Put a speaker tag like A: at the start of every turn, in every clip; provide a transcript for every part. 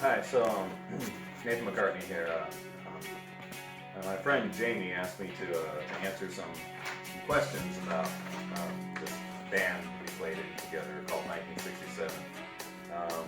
A: Hi, Nathan McCartney here. My friend Jamie asked me to answer some questions about this band we played in together called 1967. Um,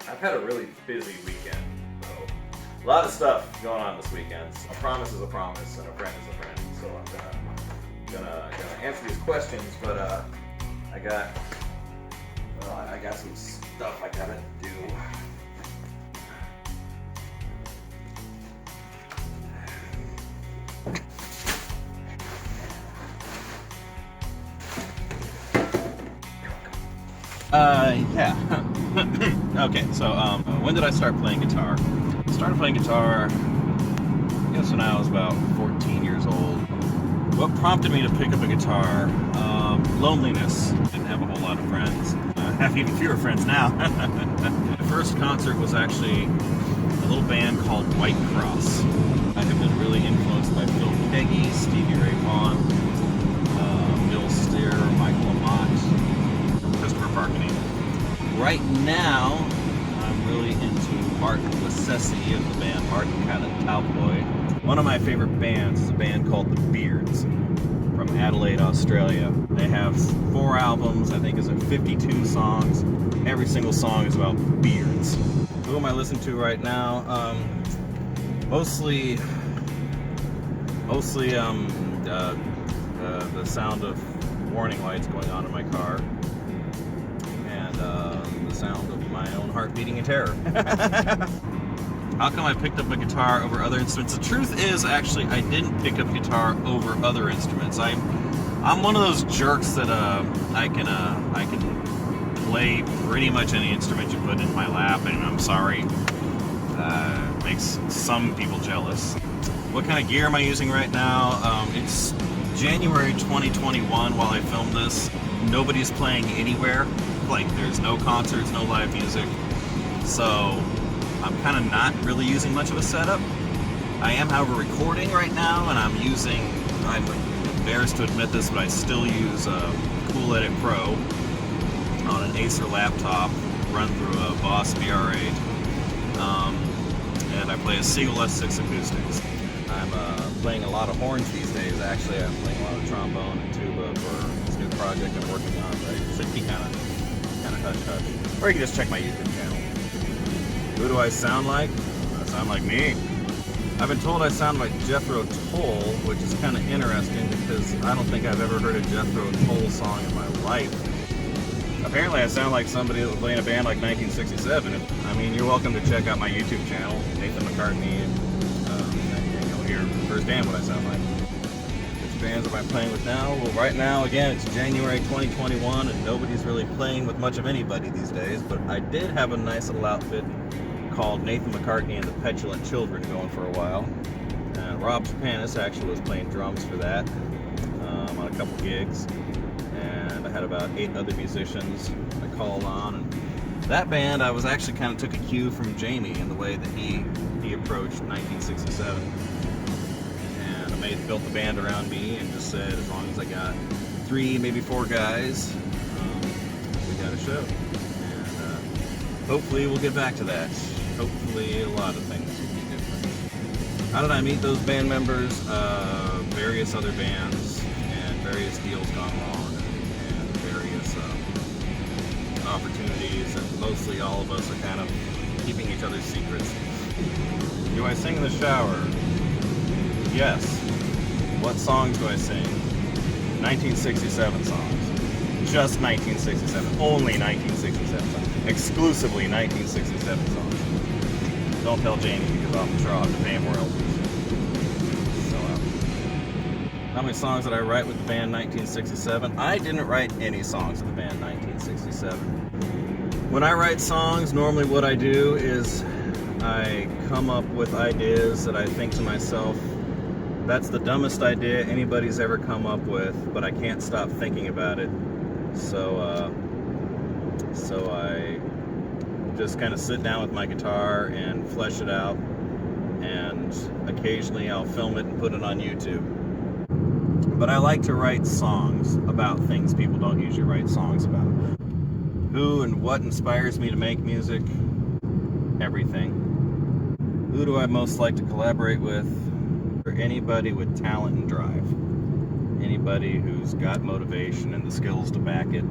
A: I've had a really busy weekend, so a lot of stuff going on this weekend. A promise is a promise, and a friend is a friend. So I'm gonna answer these questions, but I got some stuff I gotta do. Yeah. Okay, so when did I start playing guitar? I started playing guitar, I guess when I was about 14 years old. What prompted me to pick up a guitar? Loneliness. Didn't have a whole lot of friends. I have even fewer friends now. My first concert was actually a little band called White Cross. I have been really influenced by Phil Peggy, Stevie Ray Vaughan, Bill Steer, Michael Amott, Christopher Parkney. Right now, I'm really into Martin Lassesi of the band Martin Cowboy. One of my favorite bands is a band called The Beards from Adelaide, Australia. They have 4 albums, I think is it 52 songs. Every single song is about beards. Who am I listening to right now? Mostly the sound of warning lights going on in my car. The sound of my own heart beating in terror. How come I picked up a guitar over other instruments? The truth is, actually, I didn't pick up guitar over other instruments. I'm one of those jerks that I can play pretty much any instrument you put in my lap, and I'm sorry, makes some people jealous. What kind of gear am I using right now? It's January 2021 while I film this. Nobody's playing anywhere. Like, there's no concerts, no live music. So, I'm kind of not really using much of a setup. I am, however, recording right now, and I'm embarrassed to admit this, but I still use Cool Edit Pro on an Acer laptop, run through a Boss VR8. And I play a Siegel S6 acoustics. I'm playing a lot of horns these days. Actually, I'm playing a lot of trombone and tuba for this new project I'm working on. But it should be kind of hush-hush. Or you can just check my YouTube channel. Who do I sound like? I sound like me. I've been told I sound like Jethro Tull, which is kind of interesting because I don't think I've ever heard a Jethro Tull song in my life. Apparently I sound like somebody that was playing a band like 1967. I mean, you're welcome to check out my YouTube channel, Nathan McCartney, and you'll hear firsthand what I sound like. Which bands am I playing with now? Well, right now, again, it's January 2021, and nobody's really playing with much of anybody these days, but I did have a nice little outfit called Nathan McCartney and the Petulant Children going for a while. Rob Japanis actually was playing drums for that on a couple gigs. And I had about 8 other musicians I called on. And that band, I was actually kind of took a cue from Jamie in the way that he approached 1967. And I built the band around me and just said, as long as I got 3, maybe 4 guys, we got a show. And hopefully we'll get back to that. Hopefully a lot of things will be different. How did I meet those band members? Various other bands and various deals gone wrong. Opportunities, and mostly all of us are kind of keeping each other's secrets. Do I sing in the shower? Yes. What songs do I sing? 1967 songs. Just 1967. Only 1967 songs. Exclusively 1967 songs. Don't tell Jamie because I'm sure I'll have to pay him royalties. How many songs did I write with the band 1967? I didn't write any songs with the band 1967. When I write songs, normally what I do is I come up with ideas that I think to myself, that's the dumbest idea anybody's ever come up with, but I can't stop thinking about it. So I just kind of sit down with my guitar and flesh it out, and occasionally I'll film it and put it on YouTube. But I like to write songs about things people don't usually write songs about. Who and what inspires me to make music? everything. Who do I most like to collaborate with? For anybody with talent and drive. Anybody who's got motivation and the skills to back it.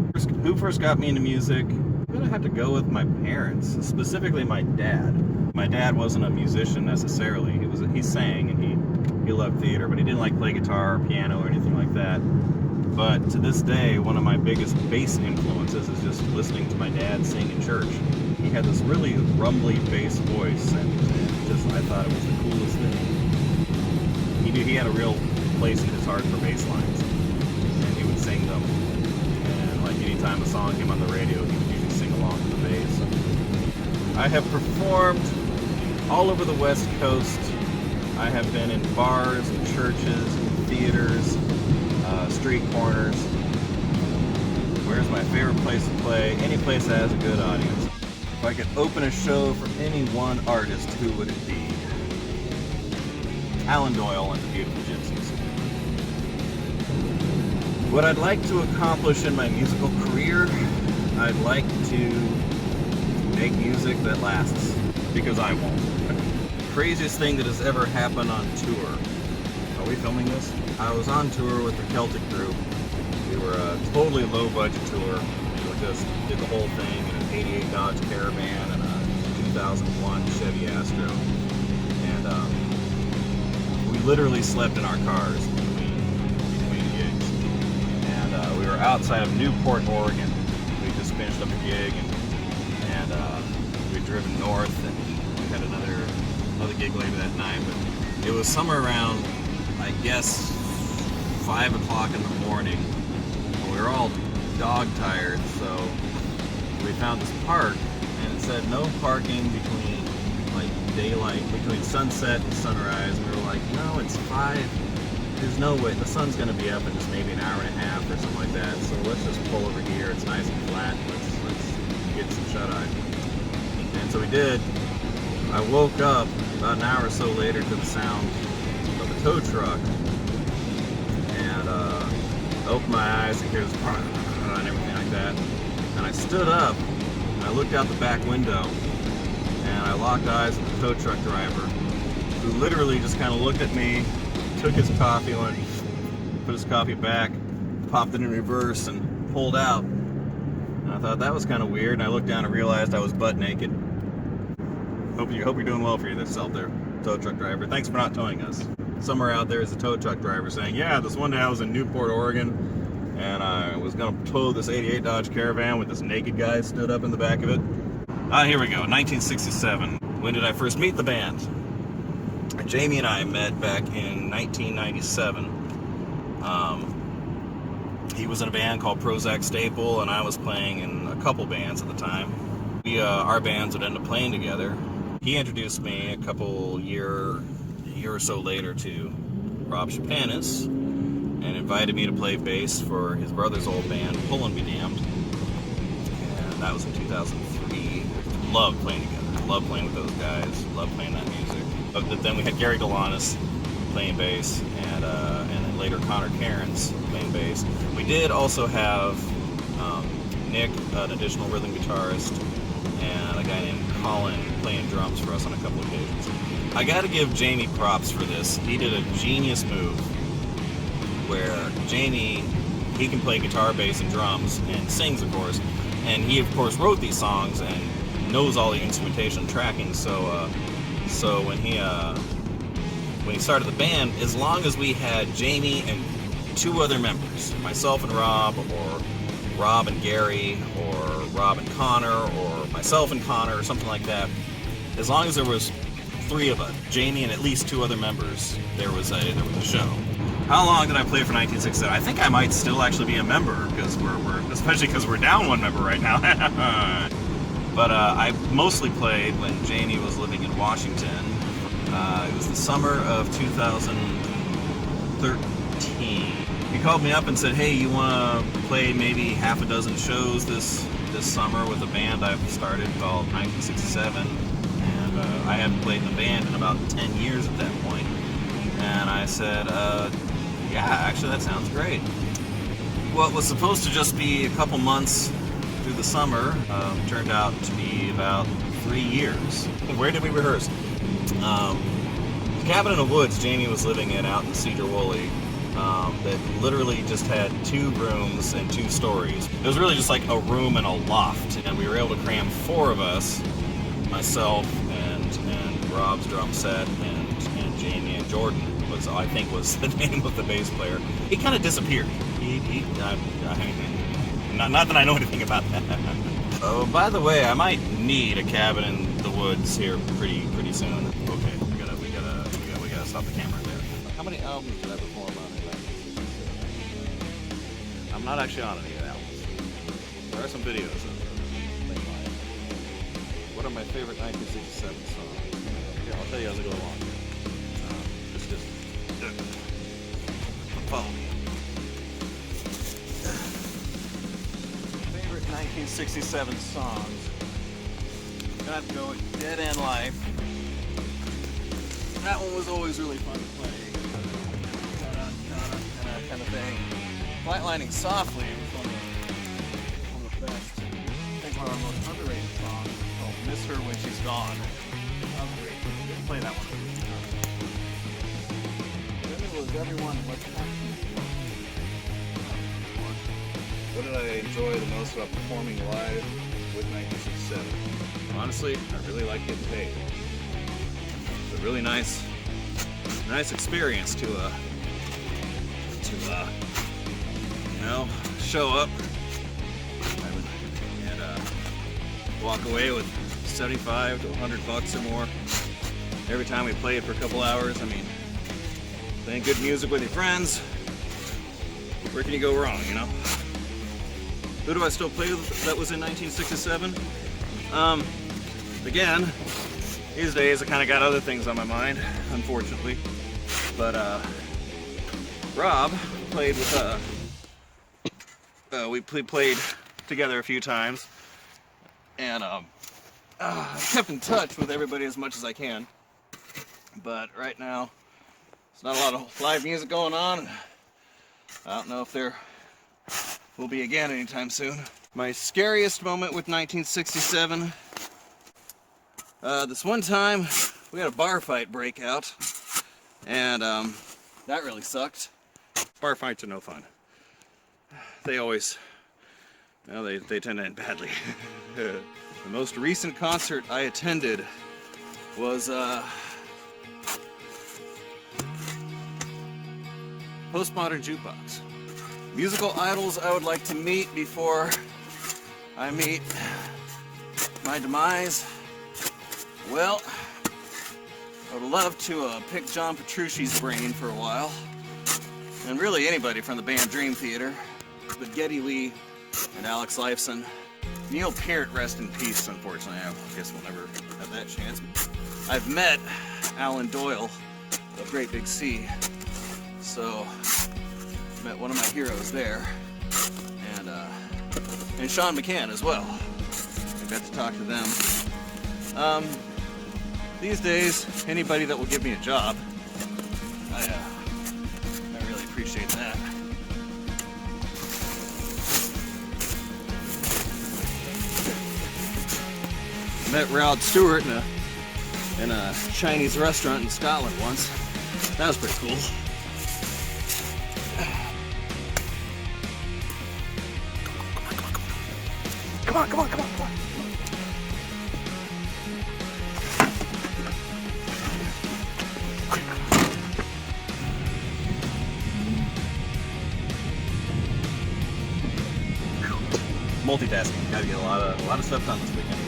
A: Who first got me into music? I'm gonna have to go with my parents, specifically my dad. My dad wasn't a musician necessarily. He sang and he loved theater, but he didn't like play guitar or piano or anything like that. But to this day, one of my biggest bass influences is just listening to my dad sing in church. He had this really rumbly bass voice, and just I thought it was the coolest thing. He had a real place in his heart for bass lines, and he would sing them. And like anytime a song came on the radio, he would usually sing along to the bass. I have performed all over the West Coast. I have been in bars and churches and theaters, street corners. Where's my favorite place to play? Any place that has a good audience. If I could open a show for any one artist, who would it be? Alan Doyle and the Beautiful Gypsies. What I'd like to accomplish in my musical career, I'd like to make music that lasts, because I won't. Craziest thing that has ever happened on tour. Are we filming this? I was on tour with the Celtic group. We were a totally low budget tour. We just did the whole thing in an 88 Dodge Caravan and a 2001 Chevy Astro. And we literally slept in our cars between gigs. And we were outside of Newport, Oregon. We just finished up a gig and we'd driven north, and we had another gig later that night. But it was somewhere around, I guess, 5 o'clock in the morning. We were all dog tired, so we found this park, and it said no parking between like daylight, between sunset and sunrise. And we were like, no, it's 5. There's no way. The sun's going to be up in just maybe an hour and a half or something like that. So let's just pull over here. It's nice and flat. Let's get some shut-eye. And so we did. I woke up about an hour or so later to the sound of a tow truck, and opened my eyes and here's and everything like that. And I stood up and I looked out the back window, and I locked eyes with the tow truck driver, who literally just kind of looked at me, took his coffee, put his coffee back, popped it in reverse, and pulled out. And I thought that was kind of weird, and I looked down and realized I was butt naked. Hope you're doing well for yourself there, tow truck driver. Thanks for not towing us. Somewhere out there is a tow truck driver saying, yeah, this one day I was in Newport, Oregon, and I was going to tow this 88 Dodge Caravan with this naked guy stood up in the back of it. Here we go, 1967. When did I first meet the band? Jamie and I met back in 1997. He was in a band called Prozac Staple, and I was playing in a couple bands at the time. Our bands would end up playing together. He introduced me a couple year or so later to Rob Chapanis, and invited me to play bass for his brother's old band, Pullin' Be Damned. And that was in 2003. Loved playing together. Loved playing with those guys. Loved playing that music. But then we had Gary Galanis playing bass, and then later Connor Cairns playing bass. We did also have Nick, an additional rhythm guitarist, and a guy named Colin playing drums for us on a couple occasions. I gotta give Jamie props for this. He did a genius move where Jamie, he can play guitar, bass, and drums, and sings, of course, and he, of course, wrote these songs and knows all the instrumentation tracking, so when he started the band, as long as we had Jamie and 2 other members, myself and Rob, or Rob and Gary, or Rob and Connor, or myself and Connor, or something like that, as long as there was 3 of us, Jamie and at least 2 other members, there was a show. How long did I play for 1967? I think I might still actually be a member, because especially because we're down 1 member right now. But I mostly played when Jamie was living in Washington. It was the summer of 2013. He called me up and said, hey, you want to play maybe half a dozen shows this summer with a band I've started called 1967. And I hadn't played in the band in about 10 years at that point. And I said, yeah, actually that sounds great. What was supposed to just be a couple months through the summer turned out to be about 3 years. Where did we rehearse? The cabin in the woods Jamie was living in out in Cedar Woolley, that literally just had 2 rooms and 2 stories. It was really just like a room and a loft, and we were able to cram 4 of us, myself and Rob's drum set, and Jamie and Jordan was, I think, was the name of the bass player. He kind of disappeared. Not that I know anything about that. Oh, by the way, I might need a cabin in the woods here pretty soon. Okay, we gotta stop the camera there. How many albums did I perform on in 1967? I'm not actually on any albums. There are some videos of them. What are my favorite 1967 songs? Here, I'll tell you as I go along. Just follow me. Favorite 1967 songs. Gotta go with Dead End Life. That one was always really fun to play. Kind of thing. Flatlining Softly was one of the best. I think one of our most underrated songs. Called Miss Her When She's Gone. That was great. We didn't play that one. Then it was Everyone What's Happening. What did I enjoy the most about performing live with 1967? Honestly, I really like getting paid. It's a really nice experience to show up and walk away with $75 to $100 or more every time we played for a couple hours. I mean, playing good music with your friends, where can you go wrong, you know? Who do I still play with that was in 1967? Again, these days I kind of got other things on my mind, unfortunately. But Rob played with we played together a few times, and kept in touch with everybody as much as I can. But right now, there's not a lot of live music going on. I don't know if there will be again anytime soon. My scariest moment with 1967. This one time, we had a bar fight break out, and that really sucked. Bar fights are no fun. They always, well, they tend to end badly. The most recent concert I attended was Postmodern Jukebox. Musical idols I would like to meet before I meet my demise. Well, I would love to pick John Petrucci's brain for a while, and really anybody from the band Dream Theater, but Geddy Lee and Alex Lifeson. Neil Peart, rest in peace, unfortunately. I guess we'll never have that chance. I've met Alan Doyle of Great Big Sea, so met one of my heroes there, and Sean McCann as well. I got to talk to them. These days, anybody that will give me a job, I really appreciate that. Met Rod Stewart in a Chinese restaurant in Scotland once. That was pretty cool. Come on, come on, come on, come on. Multitasking. Gotta get a lot of stuff done this weekend.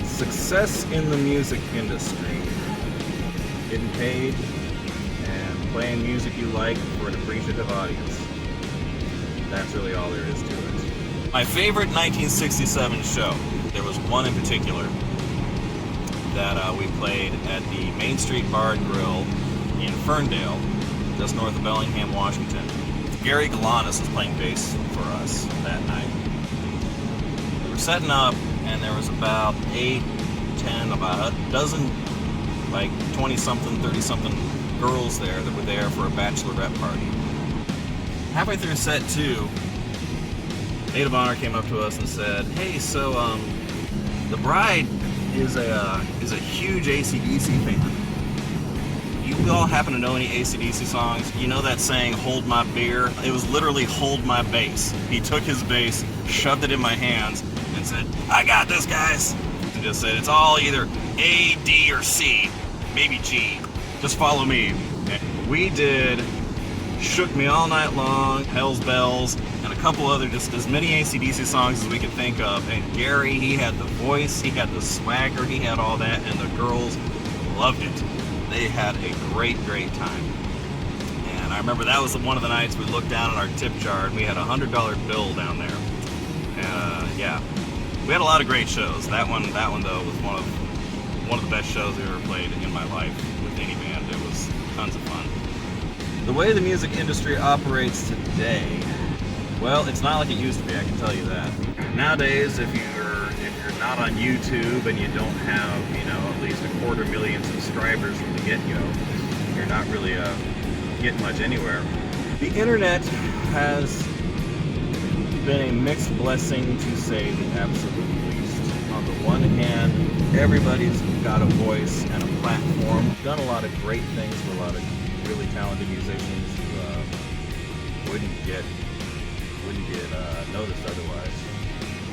A: Success in the music industry. Getting paid and playing music you like for an appreciative audience. That's really all there is to it. My favorite 1967 show, there was one in particular that we played at the Main Street Bar and Grill in Ferndale, just north of Bellingham, Washington. Gary Galanis was playing bass for us that night. We were setting up, and there was about 8, 10, about a dozen, like 20-something, 30-something girls there that were there for a bachelorette party. Halfway through set 2, Maid of Honor came up to us and said, "Hey, so The bride is a huge AC/DC fan. You all happen to know any AC/DC songs? You know that saying, hold my beer? It was literally hold my bass. He took his bass, shoved it in my hands, and said, I got this, guys. And just said, it's all either A, D, or C, maybe G. Just follow me. And we did Shook Me All Night Long, Hell's Bells, and a couple other, just as many AC/DC songs as we could think of. And Gary, he had the voice, he had the swagger, he had all that, and the girls loved it. They had a great time. And I remember that was one of the nights we looked down at our tip jar and we had a $100 bill down there. And yeah, we had a lot of great shows. That one though was one of the best shows I've ever played in my life with any band. It was tons of fun. The way the music industry operates today, well, it's not like it used to be, I can tell you that. Nowadays, if you're not on YouTube and you don't have, at least 250,000 subscribers from the get-go, you're not really getting much anywhere. The internet has been a mixed blessing, to say the absolute least. On the one hand, everybody's got a voice and a platform. We've done a lot of great things for a lot of really talented musicians who wouldn't get noticed otherwise.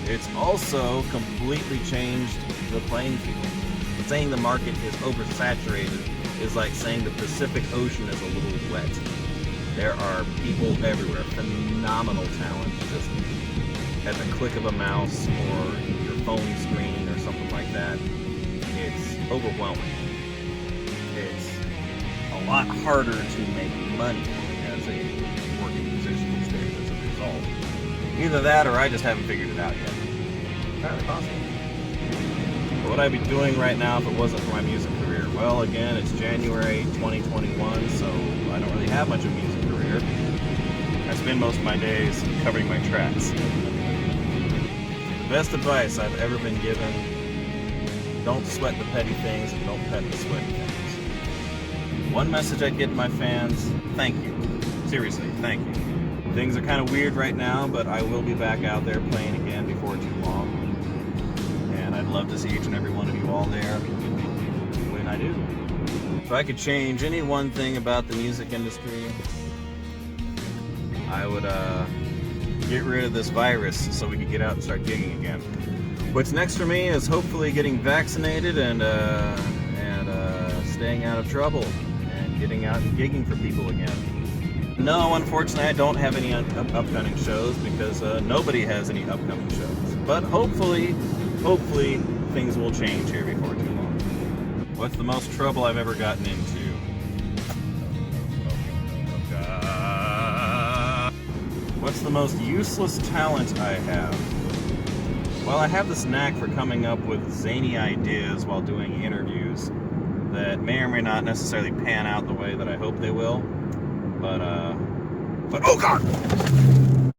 A: It's also completely changed the playing field. Saying the market is oversaturated is like saying the Pacific Ocean is a little wet. There are people everywhere, phenomenal talent, just at the click of a mouse or your phone screen or something like that. It's overwhelming. It's a lot harder to make money as a working musician these days as a result. Either that or I just haven't figured it out yet. Entirely possible. What would I be doing right now if it wasn't for my music career? Well, again, it's January 2021, so I don't really have much of a music career. I spend most of my days covering my tracks. The best advice I've ever been given, don't sweat the petty things and don't pet the sweaty things. One message I get to my fans, thank you. Seriously, thank you. Things are kind of weird right now, but I will be back out there playing again before too long. And I'd love to see each and every one of you all there when I do. If I could change any one thing about the music industry, I would get rid of this virus so we could get out and start gigging again. What's next for me is hopefully getting vaccinated and staying out of trouble and getting out and gigging for people again. No, unfortunately, I don't have any upcoming shows because nobody has any upcoming shows. But hopefully, things will change here before too long. What's the most trouble I've ever gotten into? What's the most useless talent I have? Well, I have this knack for coming up with zany ideas while doing interviews that may or may not necessarily pan out the way that I hope they will. But oh God!